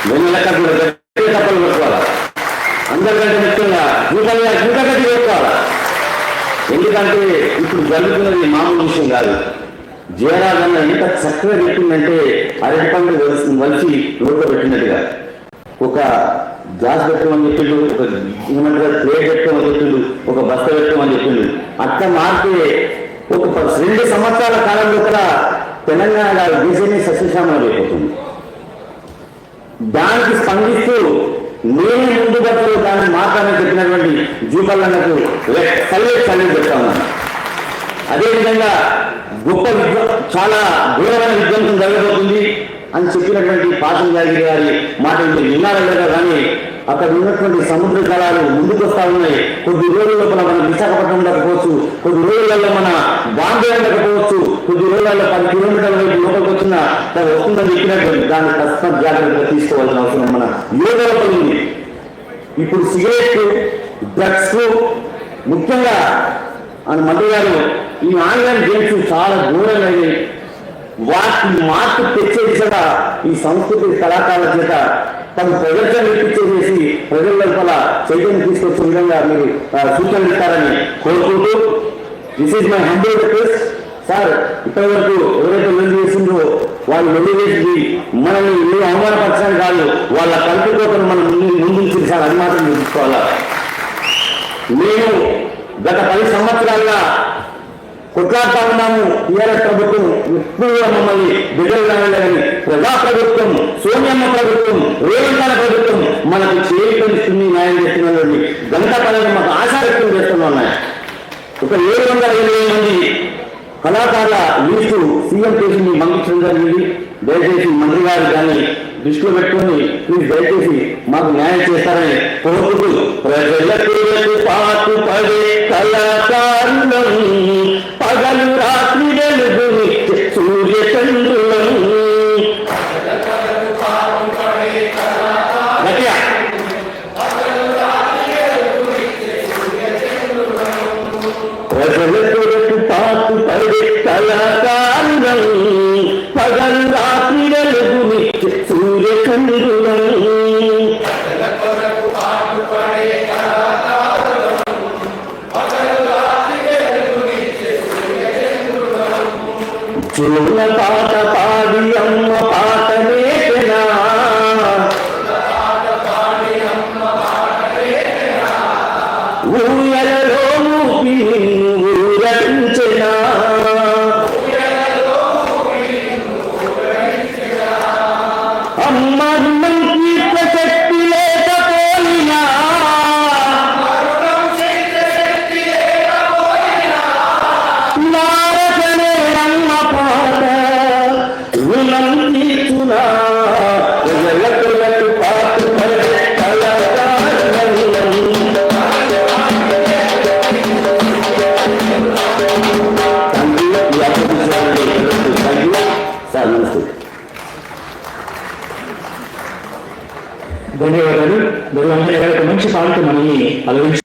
వెన్నెలక్క కూడా గట్టి తప్పలు పెట్టుకోవాలి. అందరికంటే ముఖ్యంగా ఇంకా గట్టి పెట్టుకోవాలి. ఎందుకంటే ఇప్పుడు జరుగుతున్నది మామూలు విషయం కాదు. జయరాజన్న ఎంత చక్కగా చెప్పిందంటే అరటి పండు వలిసి రోడ్లో పెట్టినట్టుగా ఒక గ్లాస్ పెట్టమని చెప్పిండు, ఒక ఏమంటారు ప్లేట్ పెట్టమని చెప్పిండు, ఒక బస్త పెట్టమని చెప్పిండు. అట్లా మారితే ఒక 2 సంవత్సరాల కాలంలో కూడా తెలంగాణ దేశాన్ని సస్యశ్యామలం అయిపోతుంది. దానికి స్పందిస్తూ నేనే ముందు బట్టలు దాన్ని మాత్రమే చెప్పినటువంటి జూపల్లన్నకు చల్లి చెప్తా ఉన్నాను. అదేవిధంగా గొప్ప చాలా ఘోరమైన విధ్వంసం జరగబోతుంది అని చెప్పినటువంటి పాతంజాగిరి గారి మాట విన్నారలేదా కానీ అక్కడ ఉన్నటువంటి సముద్ర జలాలు ముందుకు వస్తా ఉన్నాయి. కొద్ది రోజుల్లో మన విశాఖపట్నం ఉండకపోవచ్చు, కొద్ది రోజులలో మన బాంబే ఉండకపోవచ్చు, కొద్ది రోజులలో 10 కిలోమీటర్ల వైపు లోపలికి వచ్చిన వస్తుందని చెప్పినటువంటి దాన్ని కష్టం జాగ్రత్తగా తీసుకోవాల్సిన అవసరం మన యువతలో ఉంది. ఇప్పుడు సిగరెట్, డ్రగ్స్, ముఖ్యంగా మన మంత్రి గారు ఈ ఆన్లైన్ గేమ్స్ చాలా దూరంగా వాటి మార్పు తెచ్చే దిశగా ఈ సంస్కృతి కళాకారుల చేత తమ ప్రదర్శన ఇప్పించేసి ప్రజల లోపల చైతన్యం తీసుకొచ్చే విధంగా మీరు సూచనలు ఇస్తారని కోరుకుంటూ this is my humble request. Sir, ఇప్పటి వరకు ఎవరైతే వెళ్ళి చేసిందో వాళ్ళు వెళ్ళి చేసింది మనల్ని మీరు అవమానపరచడం కాదు, వాళ్ళ కల్పికోతను మనం ముందుంచింది సార్, అది మాత్రం చూసుకోవాలా. నేను గత 10 సంవత్సరాలుగా కొట్లాడుతా ఉన్నాము. టీఆర్ఎస్ ప్రభుత్వం ఎక్కువగా మమ్మల్ని బిడ్డలని ప్రజాప్రభుత్వం, సోనియమ్మ ప్రభుత్వం, రేవంత్ ప్రభుత్వం మనకు చేయిస్తుంది, న్యాయం చేస్తున్నది గంట పనులు మాకు ఆశ వ్యక్తం చేస్తూనే ఉన్నాయి. ఒక 720 మంది కళాకారుల లిస్టు సీఎం చేసి పంపించడం జరిగింది. దయచేసి మంత్రి గారు దాన్ని దృష్టిలో పెట్టుకొని ప్లీజ్ దయచేసి మాకు న్యాయం చేస్తారని కోరుకుంటూ ప్రజలకు పాటు పడే కళాకారులం పగలు రాత్రి వెలుగు సూర్య చంద్రులం ప్రజలకు పాటు పడే కళాకారులం పగలు రాత్రి వెలుగు సూర్య చంద్రులం చిన్న పాట పాడి అమ్మ పాట నేర్పినా ఊయలలో ఊపి ఊరించినా అమ్మ కీర్త శక్తి లేకపోయినా నారకనే అమ్మ పాట రుణం తీర్చునా ప్రజలకు పాటు పడే ధన్యవాదాలు. మంచి పాటతో మనల్ని అలవించారు.